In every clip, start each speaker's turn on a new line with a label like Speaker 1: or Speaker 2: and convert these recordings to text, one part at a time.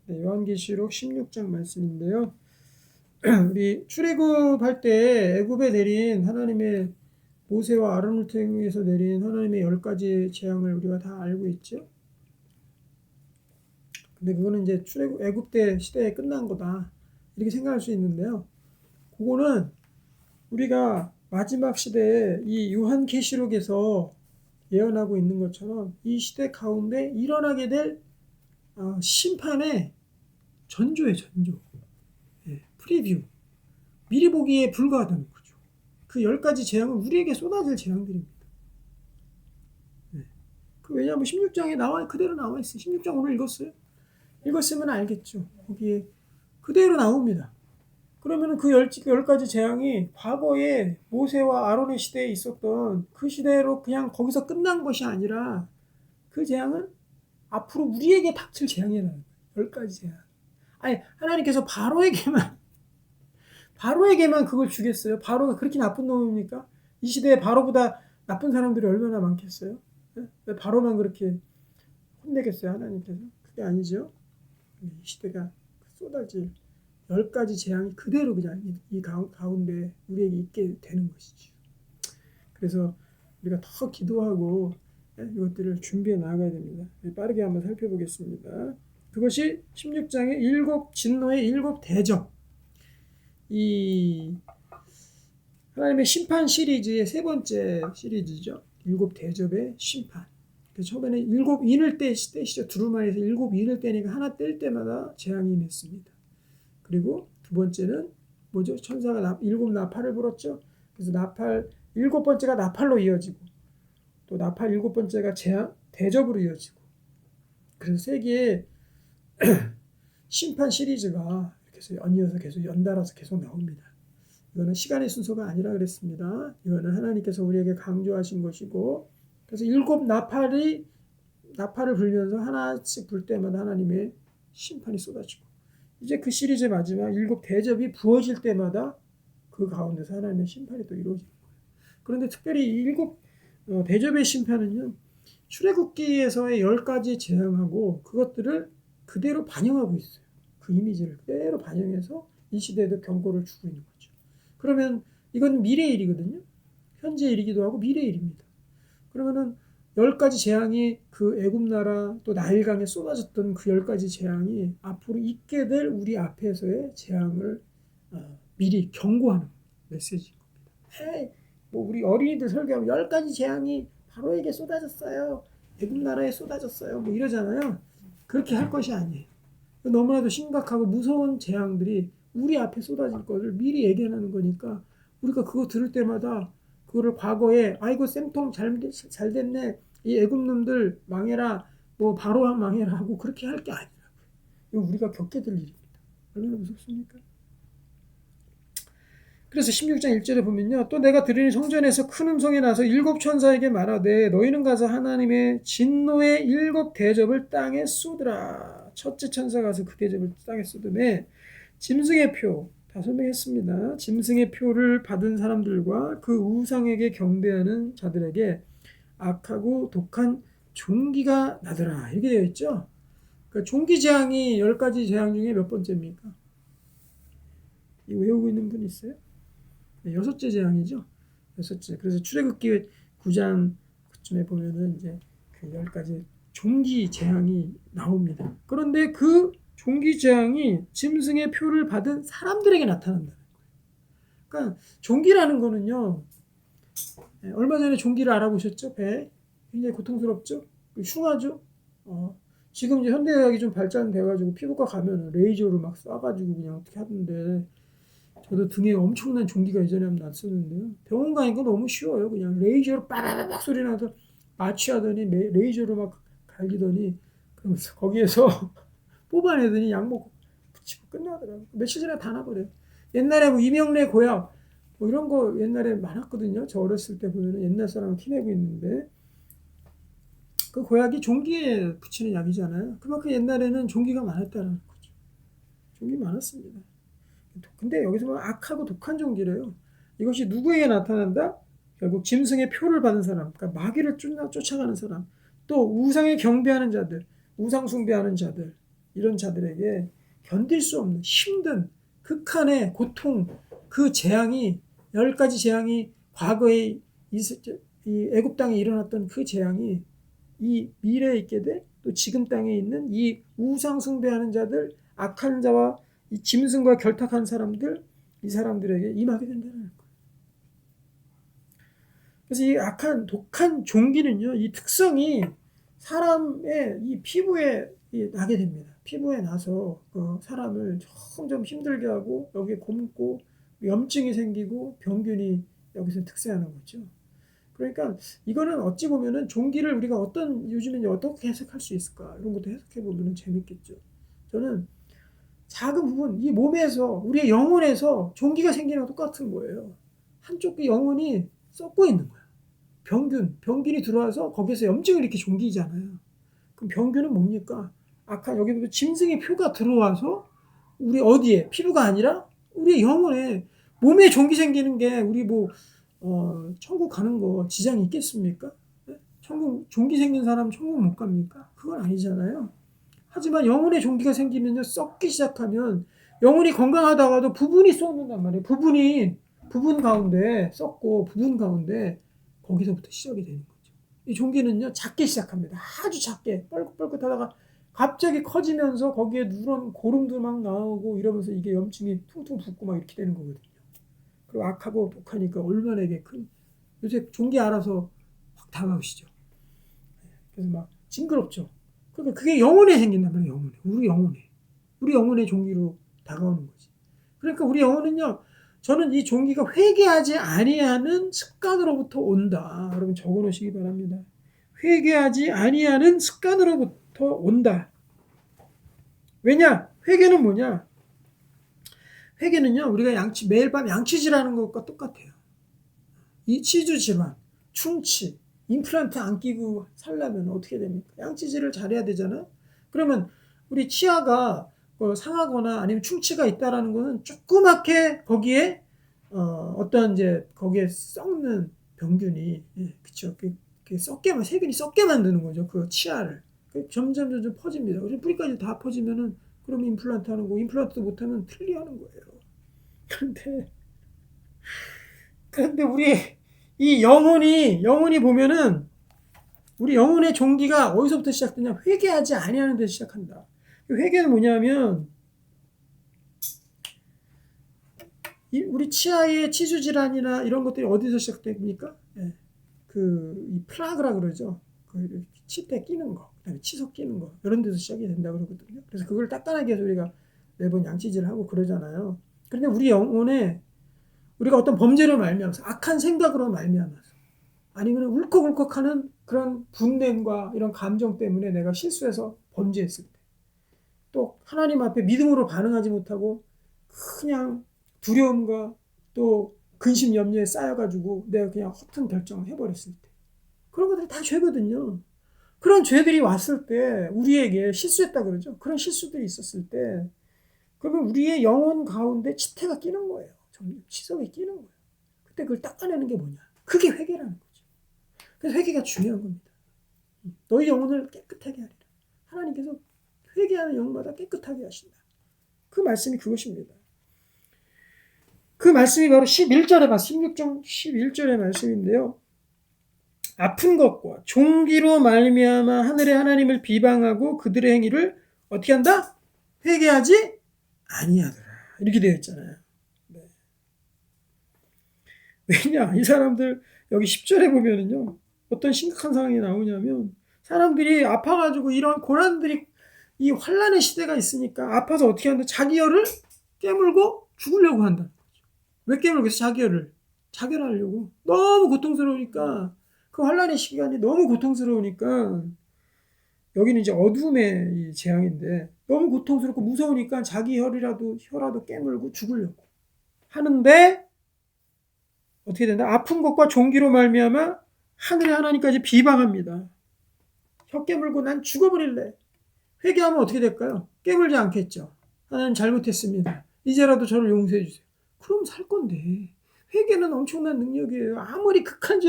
Speaker 1: 네, 요한계시록 16장 말씀인데요. 우리 출애굽할 때 애굽에 내린 하나님의 모세와 아론을 통해서 내린 하나님의 10가지 재앙을 우리가 다 알고 있죠. 근데 그거는 이제 애굽 때 시대에 끝난 거다 이렇게 생각할 수 있는데요. 그거는 우리가 마지막 시대에 이 요한계시록에서 예언하고 있는 것처럼 이 시대 가운데 일어나게 될 심판의 전조예요. 전조. 프리뷰. 미리 보기에 불과하다는 거죠. 그 10가지 재앙은 우리에게 쏟아질 재앙들입니다. 왜냐하면 16장에 그대로 나와 있어요. 16장 오늘 읽었어요? 읽었으면 알겠죠. 거기에 그대로 나옵니다. 그러면 그 10가지 재앙이 과거에 모세와 아론의 시대에 있었던 그 시대로 그냥 거기서 끝난 것이 아니라 그 재앙은 앞으로 우리에게 닥칠 재앙이라는 거예요. 10가지 재앙. 아니, 하나님께서 바로에게만 그걸 주겠어요? 바로가 그렇게 나쁜 놈입니까? 이 시대에 바로보다 나쁜 사람들이 얼마나 많겠어요? 왜 바로만 그렇게 혼내겠어요, 하나님께서? 그게 아니죠. 이 시대가 쏟아질 10가지 재앙이 그대로 그냥 이 가운데 우리에게 있게 되는 것이죠. 그래서 우리가 더 기도하고 이것들을 준비해 나가야 됩니다. 빠르게 한번 살펴보겠습니다. 그것이 16장의 진노의 7대접. 이 하나님의 심판 시리즈의 3번째 시리즈죠. 7대접의 심판. 처음에는 7인을 떼시죠. 두루마리에서 7인을 떼니까 하나 뗄 때마다 재앙이 임했습니다. 그리고 두 번째는 뭐죠? 천사가 7나팔을 불었죠. 그래서 7번째가 나팔로 이어지고 또 나팔 7번째가 대접으로 이어지고 그래서 세계의 심판 시리즈가 이렇게 해서 연이어서 계속 연달아서 계속 나옵니다. 이거는 시간의 순서가 아니라 그랬습니다. 이거는 하나님께서 우리에게 강조하신 것이고 그래서 7나팔을 불면서 하나씩 불 때마다 하나님의 심판이 쏟아지고 이제 그 시리즈의 마지막 7대접이 부어질 때마다 그 가운데서 하나님의 심판이 또 이루어지는 거예요. 그런데 특별히 7대접의 심판은요. 출애굽기에서의 10가지 재앙하고 그것들을 그대로 반영하고 있어요. 그 이미지를 그대로 반영해서 이 시대에도 경고를 주고 있는 거죠. 그러면 이건 미래의 일이거든요. 현재 일이기도 하고 미래의 일입니다. 그러면은 10가지 재앙이 그 애굽 나라 또 나일강에 쏟아졌던 그 10가지 재앙이 앞으로 있게 될 우리 앞에서의 재앙을 미리 경고하는 메시지인 겁니다. 뭐 우리 어린이들 설교하면 10가지 재앙이 바로에게 쏟아졌어요. 애굽 나라에 쏟아졌어요. 뭐 이러잖아요. 그렇게 할 것이 아니에요. 너무나도 심각하고 무서운 재앙들이 우리 앞에 쏟아질 것을 미리 예견하는 거니까 우리가 그거 들을 때마다 그거를 과거에 아이고 쌤통 잘 됐네. 이 애굽 놈들 망해라. 뭐 바로 망해라 하고 그렇게 할 게 아니라고요. 이거 우리가 겪게 될 일입니다. 얼마나 무섭습니까? 그래서 16장 1절에 보면요. 또 내가 들으니 성전에서 큰 음성이 나서 7 천사에게 말하되 너희는 가서 하나님의 진노의 7대접을 땅에 쏟으라. 첫째 천사가 가서 그 대접을 땅에 쏟으매 짐승의 표 다 설명했습니다. 짐승의 표를 받은 사람들과 그 우상에게 경배하는 자들에게 악하고 독한 종기가 나더라. 이렇게 되어 있죠. 그러니까 종기 재앙이 10가지 재앙 중에 몇 번째입니까? 이거 외우고 있는 분 있어요? 6째 재앙이죠. 6째. 그래서 출애굽기 9장 그쯤에 보면은 이제 그 10가지 종기 재앙이 나옵니다. 그런데 그 종기 재앙이 짐승의 표를 받은 사람들에게 나타난다는 거예요. 그러니까 종기라는 거는요. 얼마 전에 종기를 알아보셨죠? 배. 굉장히 고통스럽죠? 흉하죠? 지금 이제 현대의학이 좀 발전돼가지고 피부과 가면 레이저로 막 쏴가지고 그냥 어떻게 하던데 저도 등에 엄청난 종기가 예전에 한번 났었는데요. 병원 가니까 너무 쉬워요. 그냥 레이저로 빠바바박 소리 나서 마취하더니 레이저로 막 갈기더니 그러면서 거기에서 뽑아내더니 약 먹고 붙이고 끝나더라고요. 며칠 전에 다 나버려요. 옛날에 뭐 이명래 고약 뭐 이런 거 옛날에 많았거든요. 저 어렸을 때 보면 옛날 사람 티내고 있는데 그 고약이 종기에 붙이는 약이잖아요. 그만큼 옛날에는 종기가 많았다는 거죠. 종기 많았습니다. 근데 여기서 보면 악하고 독한 종기래요. 이것이 누구에게 나타난다? 결국 짐승의 표를 받은 사람, 그러니까 마귀를 쫓아가는 사람, 또 우상에 경배하는 자들, 우상 숭배하는 자들, 이런 자들에게 견딜 수 없는 힘든 극한의 고통, 그 재앙이 10가지 재앙이 과거에 이 애굽 땅에 일어났던 그 재앙이 이 미래에 있게 돼, 또 지금 땅에 있는 이 우상 숭배하는 자들, 악한 자와 이 짐승과 결탁한 사람들, 이 사람들에게 임하게 된다는 거예요. 그래서 이 악한 독한 종기는요, 이 특성이 사람의 이 피부에 나게 됩니다. 피부에 나서 그 사람을 점점 힘들게 하고 여기에 곪고 염증이 생기고 병균이 여기서 특세하는 거죠. 그러니까 이거는 어찌 보면은 종기를 우리가 요즘에 어떻게 해석할 수 있을까, 이런 것도 해석해 보면 재밌겠죠. 저는 작은 부분, 이 몸에서, 우리의 영혼에서 종기가 생기는 것 똑같은 거예요. 한쪽 영혼이 썩고 있는 거야. 병균이 들어와서 거기서 염증을 이렇게 종기잖아요. 그럼 병균은 뭡니까? 아까 여기 보면 짐승의 표가 들어와서 우리 어디에, 피부가 아니라 우리 영혼에, 몸에 종기 생기는 게 우리 천국 가는 거 지장이 있겠습니까? 천국 종기 생긴 사람 천국 못 갑니까? 그건 아니잖아요. 하지만 영혼의 종기가 생기면요, 썩기 시작하면 영혼이 건강하다가도 부분이 썩는단 말이에요. 부분 가운데 썩고 부분 가운데 거기서부터 시작이 되는 거죠. 이 종기는요, 작게 시작합니다. 아주 작게 뻘긋뻘긋하다가 갑자기 커지면서 거기에 누런 고름도 막 나오고 이러면서 이게 염증이 퉁퉁 붓고 막 이렇게 되는 거거든요. 그리고 악하고 독하니까 얼마나 이게 요새 종기 알아서 확 다가오시죠. 그래서 막 징그럽죠. 그러니까 그게 영혼에 생긴단 말이에요. 우리 영혼의 종기로 다가오는 거지. 그러니까 우리 영혼은요, 저는 이 종기가 회개하지 아니하는 습관으로부터 온다. 여러분 적어 놓으시기 바랍니다. 회개하지 아니하는 습관으로부터 온다. 왜냐? 회개는 뭐냐? 회개는요, 우리가 매일 밤 양치질하는 것과 똑같아요. 이 치주 질환, 충치, 임플란트 안 끼고 살려면 어떻게 됩니까? 양치질을 잘해야 되잖아. 그러면 우리 치아가 상하거나 아니면 충치가 있다라는 거는 조그맣게 거기에 어떤 이제 거기에 썩는 병균이, 그쵸, 세균이 썩게 만드는 거죠. 그 치아를. 점점 퍼집니다. 그래서 뿌리까지 다 퍼지면은 그럼 임플란트 하는 거, 임플란트도 못하면 틀리하는 거예요. 그런데 우리 이 영혼이 보면은 우리 영혼의 종기가 어디서부터 시작되냐? 회개하지 아니하는 데서 시작한다. 회개는 뭐냐면 우리 치아의 치주 질환이나 이런 것들이 어디서 시작됩니까? 이 플라그라 그러죠. 그 치대 끼는 거, 그다음에 치석 끼는 거, 이런 데서 시작이 된다 그러거든요. 그래서 그걸 닦아내기 위해서 우리가 매번 양치질을 하고 그러잖아요. 그런데 우리 영혼에 우리가 어떤 범죄를 말미암아서, 악한 생각으로 말미암아서, 아니면 울컥울컥하는 그런 분냄과 이런 감정 때문에 내가 실수해서 범죄했을 때, 또 하나님 앞에 믿음으로 반응하지 못하고 그냥 두려움과 또 근심 염려에 쌓여가지고 내가 그냥 허튼 결정을 해버렸을 때, 그런 것들이 다 죄거든요. 그런 죄들이 왔을 때 우리에게 실수했다 그러죠. 그런 실수들이 있었을 때, 그러면 우리의 영혼 가운데 치태가 끼는 거예요. 치석이 끼는 거예요. 그때 그걸 닦아내는 게 뭐냐? 그게 회개라는 거죠. 그래서 회개가 중요한 겁니다. 너희 영혼을 깨끗하게 하리라. 하나님께서 회개하는 영마다 깨끗하게 하신다. 그 말씀이 그것입니다. 그 말씀이 바로 11절에 16장 11절의 말씀인데요. 아픈 것과 종기로 말미암아 하늘의 하나님을 비방하고 그들의 행위를 어떻게 한다? 회개하지 아니하더라. 이렇게 되어 있잖아요. 네. 왜냐? 이 사람들 여기 10절에 보면은요, 어떤 심각한 상황이 나오냐면, 사람들이 아파가지고 이런 고난들이, 이 환난의 시대가 있으니까 아파서 어떻게 한다? 자기 혀를 깨물고 죽으려고 한다. 왜 깨물겠어? 자기 혀를 자결하려고. 너무 고통스러우니까, 그 환난의 시간이 너무 고통스러우니까, 여기는 이제 어둠의 이 재앙인데, 너무 고통스럽고 무서우니까 자기 혀라도 깨물고 죽으려고 하는데, 어떻게 된다? 아픈 것과 종기로 말미암아 하늘의 하나님까지 비방합니다. 혀 깨물고 난 죽어버릴래. 회개하면 어떻게 될까요? 깨물지 않겠죠. 하나님 잘못했습니다. 이제라도 저를 용서해 주세요. 그럼 살 건데. 회개는 엄청난 능력이에요. 아무리 극한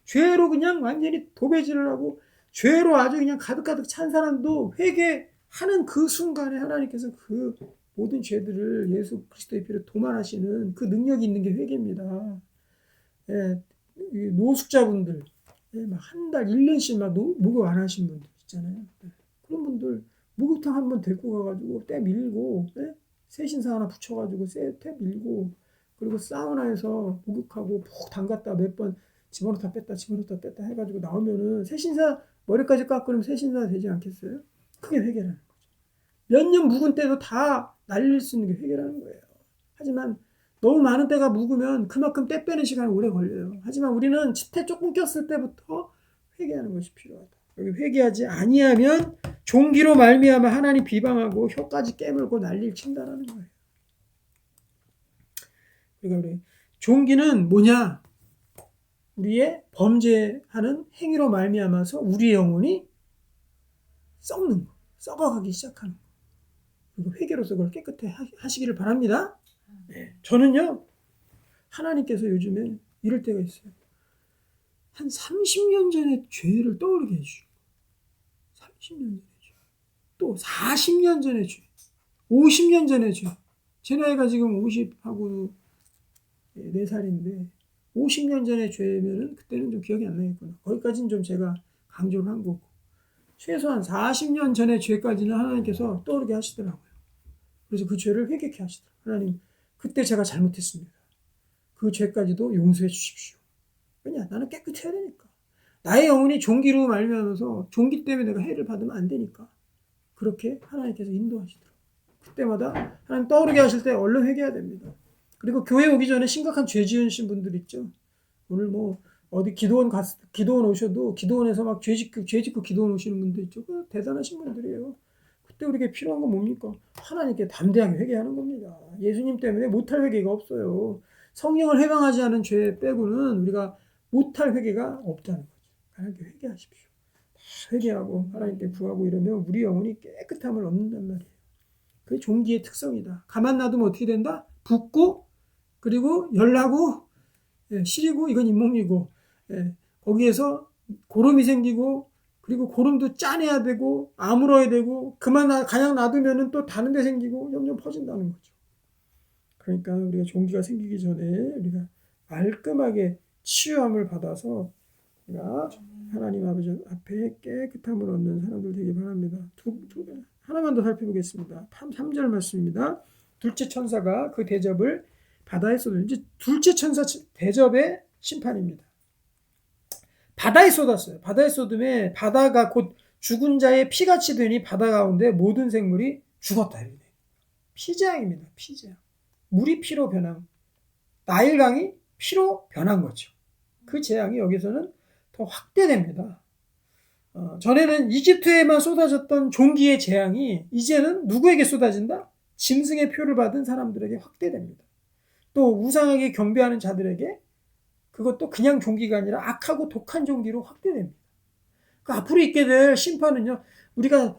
Speaker 1: 죄로 그냥 완전히 도배질을 하고 죄로 아주 그냥 가득가득 찬 사람도 회개 하는 그 순간에 하나님께서 그 모든 죄들을 예수 그리스도의 피로 도말하시는 그 능력이 있는 게 회개입니다. 예, 노숙자분들, 예, 막 한 달, 1년씩 막 목욕 안 하신 분들 있잖아요. 예, 그런 분들 목욕탕 한번 데리고 가가지고 때 밀고, 예? 새신사 하나 붙여가지고 때 밀고, 그리고 사우나에서 목욕하고 푹 담갔다 몇 번 집어넣다 뺐다 집어넣다 뺐다 해가지고 나오면은 새신사 머리까지 깎으면 새신사 되지 않겠어요? 그게 회개라는 거죠. 몇 년 묵은 때도 다 날릴 수 있는 게 회개라는 거예요. 하지만 너무 많은 때가 묵으면 그만큼 때 빼는 시간이 오래 걸려요. 하지만 우리는 때 조금 꼈을 때부터 회개하는 것이 필요하다. 여기 회개하지 아니하면 종기로 말미암아 하나님 비방하고 혀까지 깨물고 난리를 친다라는 거예요. 그러니까 우리 종기는 뭐냐? 우리의 범죄하는 행위로 말미암아서 우리의 영혼이 썩는 거, 썩어가기 시작하는 거. 그리고 회개로서 그걸 깨끗해 하시기를 바랍니다. 네. 저는요, 하나님께서 요즘에 이럴 때가 있어요. 한 30년 전의 죄를 떠오르게 해주시고, 30년 전의 죄, 또 40년 전의 죄, 50년 전의 죄. 제 나이가 지금 50하고 4살인데 50년 전의 죄면은 그때는 좀 기억이 안 나겠구나. 거기까지는 좀 제가 강조를 한 거고, 최소한 40년 전의 죄까지는 하나님께서 떠오르게 하시더라고요. 그래서 그 죄를 회개케 하시더라고요. 하나님, 그때 제가 잘못했습니다. 그 죄까지도 용서해 주십시오. 왜냐? 나는 깨끗해야 되니까. 나의 영혼이 종기로 말미암아서 종기 때문에 내가 해를 받으면 안 되니까. 그렇게 하나님께서 인도하시더라고요. 그때마다 하나님 떠오르게 하실 때 얼른 회개해야 됩니다. 그리고 교회 오기 전에 심각한 죄 지으신 분들 있죠. 오늘 뭐 어디 기도원 오셔도 기도원에서 막 죄 짓고 기도원 오시는 분들 있죠. 대단하신 분들이에요. 그때 우리에게 필요한 건 뭡니까? 하나님께 담대하게 회개하는 겁니다. 예수님 때문에 못할 회개가 없어요. 성령을 해방하지 않은 죄 빼고는 우리가 못할 회개가 없다는 거죠. 하나님께 회개하십시오. 회개하고 하나님께 구하고 이러면 우리 영혼이 깨끗함을 얻는단 말이에요. 그게 종기의 특성이다. 가만 놔두면 어떻게 된다? 붓고 그리고 열나고 시리고 이건 잇몸이고 거기에서 고름이 생기고 그리고 고름도 짜내야 되고 아물어야 되고 그냥 놔두면 또 다른 데 생기고 점점 퍼진다는 거죠. 그러니까 우리가 종기가 생기기 전에 우리가 깔끔하게 치유함을 받아서 우리가 하나님 아버지 앞에 깨끗함을 얻는 사람들 되기 바랍니다. 하나만 더 살펴보겠습니다. 3절 말씀입니다. 둘째 천사가 그 대접을 바다에 쏟은 이제 둘째 천사 대접의 심판입니다. 바다에 쏟았어요. 바다에 쏟음에 바다가 곧 죽은 자의 피같이 되니 바다 가운데 모든 생물이 죽었다. 피재앙입니다. 피재앙. 물이 피로 변한, 나일강이 피로 변한 거죠. 그 재앙이 여기서는 더 확대됩니다. 전에는 이집트에만 쏟아졌던 종기의 재앙이 이제는 누구에게 쏟아진다? 짐승의 표를 받은 사람들에게 확대됩니다. 또 우상에게 경배하는 자들에게 그것도 그냥 종기가 아니라 악하고 독한 종기로 확대됩니다. 그 앞으로 있게 될 심판은요, 우리가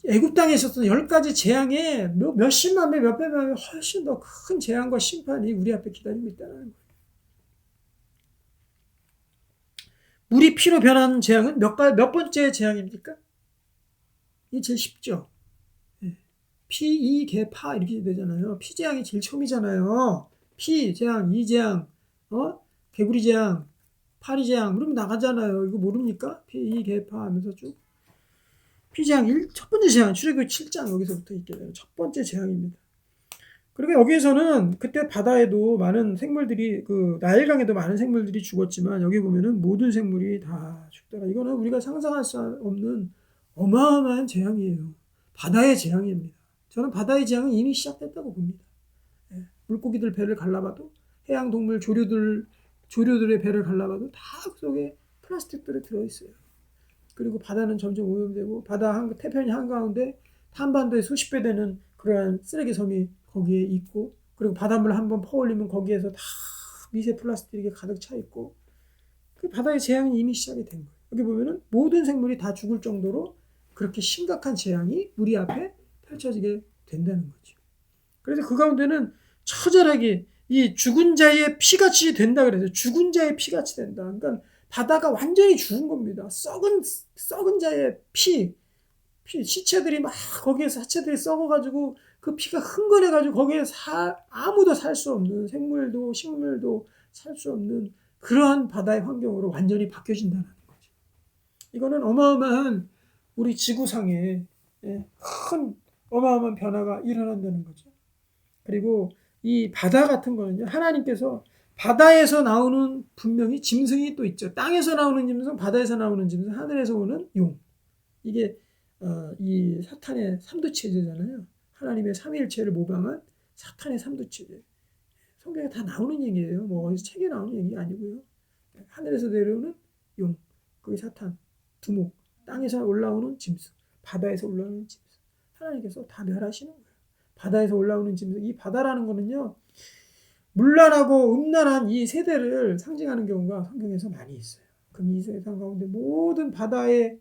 Speaker 1: 애굽 땅에 있었던 10가지 재앙에 몇십만 배, 몇백 배 훨씬 더 큰 재앙과 심판이 우리 앞에 기다리고 있다는 거예요. 물이 피로 변하는 재앙은 몇 번째 재앙입니까? 이게 제일 쉽죠. 피, 이, 개, 파 이렇게 되잖아요. 피 재앙이 제일 처음이잖아요. 피 재앙, 이 재앙, 개구리 재앙, 파리 재앙 그러면 나가잖아요. 이거 모릅니까? 피, 이, 개, 파 하면서 쭉. 피 재앙 첫 번째 재앙 출애굽기 7장 여기서부터 있게 돼요. 첫 번째 재앙입니다. 그리고 여기에서는 그때 바다에도 많은 생물들이 나일강에도 많은 생물들이 죽었지만 여기 보면은 모든 생물이 다 죽더라. 이거는 우리가 상상할 수 없는 어마어마한 재앙이에요. 바다의 재앙입니다. 저는 바다의 재앙은 이미 시작됐다고 봅니다. 물고기들 배를 갈라봐도 해양 동물 조류들의 배를 갈라봐도 다 그 속에 플라스틱들이 들어있어요. 그리고 바다는 점점 오염되고 바다 태평양 한가운데 한반도에 수십 배 되는 그러한 쓰레기 섬이 거기에 있고 그리고 바닷물 한번 퍼올리면 거기에서 다 미세 플라스틱이 가득 차 있고 그 바다의 재앙이 이미 시작이 된 거예요. 여기 보면은 모든 생물이 다 죽을 정도로 그렇게 심각한 재앙이 우리 앞에 펼쳐지게 된다는 거죠. 그래서 그 가운데는 처절하게 이 죽은 자의 피같이 된다 그래서 죽은 자의 피같이 된다. 그러니까 바다가 완전히 죽은 겁니다. 썩은 자의 피, 시체들이 막 거기에서 사체들이 썩어가지고 그 피가 흥건해가지고 거기에 아무도 살 수 없는 생물도 식물도 살 수 없는 그러한 바다의 환경으로 완전히 바뀌어진다는 거죠. 이거는 어마어마한 우리 지구상에 큰 어마어마한 변화가 일어난다는 거죠. 그리고 이 바다 같은 거는요, 하나님께서 바다에서 나오는 분명히 짐승이 또 있죠. 땅에서 나오는 짐승, 바다에서 나오는 짐승, 하늘에서 오는 용. 이게 이 사탄의 삼두체제잖아요. 하나님의 삼위일체를 모방한 사탄의 삼두체제. 성경에 다 나오는 얘기예요. 뭐 어디서 책에 나오는 얘기 아니고요. 하늘에서 내려오는 용, 그게 사탄, 두목, 땅에서 올라오는 짐승, 바다에서 올라오는 짐승. 하나님께서 다 멸하시는 거예요. 바다에서 올라오는 짐승. 이 바다라는 거는요, 문란하고 음란한 이 세대를 상징하는 경우가 성경에서 많이 있어요. 그럼 이 세상 가운데 모든 바다에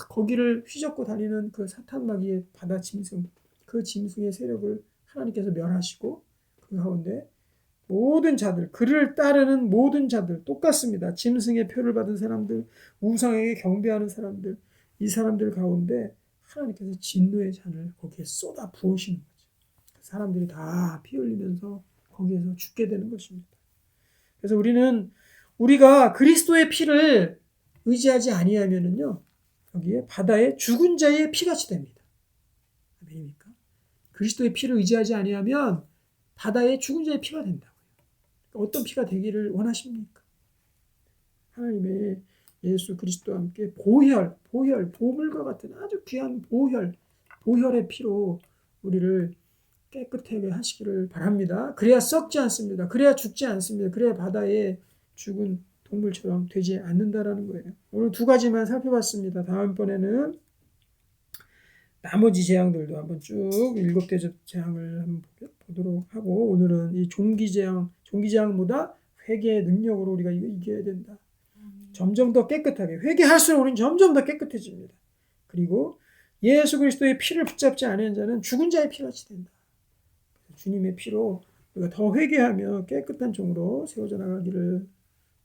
Speaker 1: 거기를 휘젓고 다니는 그 사탄마귀의 바다 짐승, 그 짐승의 세력을 하나님께서 멸하시고 그 가운데 모든 자들, 그를 따르는 모든 자들 똑같습니다. 짐승의 표를 받은 사람들, 우상에게 경배하는 사람들, 이 사람들 가운데 하나님께서 진노의 잔을 거기에 쏟아 부으시는 거죠. 사람들이 다 피 흘리면서 거기에서 죽게 되는 것입니다. 그래서 우리가 그리스도의 피를 의지하지 아니하면은요, 여기에 바다에 죽은 자의 피같이 됩니다. 아멘입니까? 그리스도의 피를 의지하지 아니하면 바다에 죽은 자의 피가 된다고요. 어떤 피가 되기를 원하십니까? 하나님의 예수 그리스도와 함께 보물과 같은 아주 귀한 보혈의 피로 우리를 깨끗하게 하시기를 바랍니다. 그래야 썩지 않습니다. 그래야 죽지 않습니다. 그래야 바다에 죽은 동물처럼 되지 않는다라는 거예요. 오늘 두 가지만 살펴봤습니다. 다음번에는 나머지 재앙들도 한번 쭉 일곱 대접 재앙을 한번 보도록 하고, 오늘은 이 종기재앙보다 회개의 능력으로 우리가 이겨야 된다. 점점 더 깨끗하게 회개할수록 우리는 점점 더 깨끗해집니다. 그리고 예수 그리스도의 피를 붙잡지 않은 자는 죽은 자의 피같이 된다. 주님의 피로 우리가 더 회개하며 깨끗한 종으로 세워져 나가기를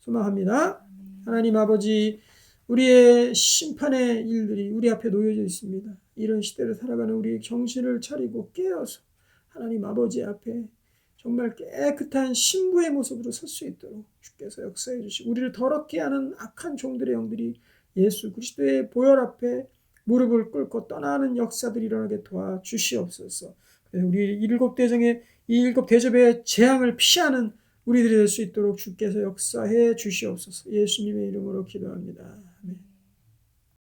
Speaker 1: 소망합니다. 하나님 아버지, 우리의 심판의 일들이 우리 앞에 놓여져 있습니다. 이런 시대를 살아가는 우리의 정신을 차리고 깨어서 하나님 아버지 앞에 정말 깨끗한 신부의 모습으로 설 수 있도록 주께서 역사해 주시고, 우리를 더럽게 하는 악한 종들의 영들이 예수 그리스도의 보혈 앞에 무릎을 꿇고 떠나는 역사들이 일어나게 도와주시옵소서. 우리 일곱 대접의 재앙을 피하는 우리들이 될 수 있도록 주께서 역사해 주시옵소서. 예수님의 이름으로 기도합니다.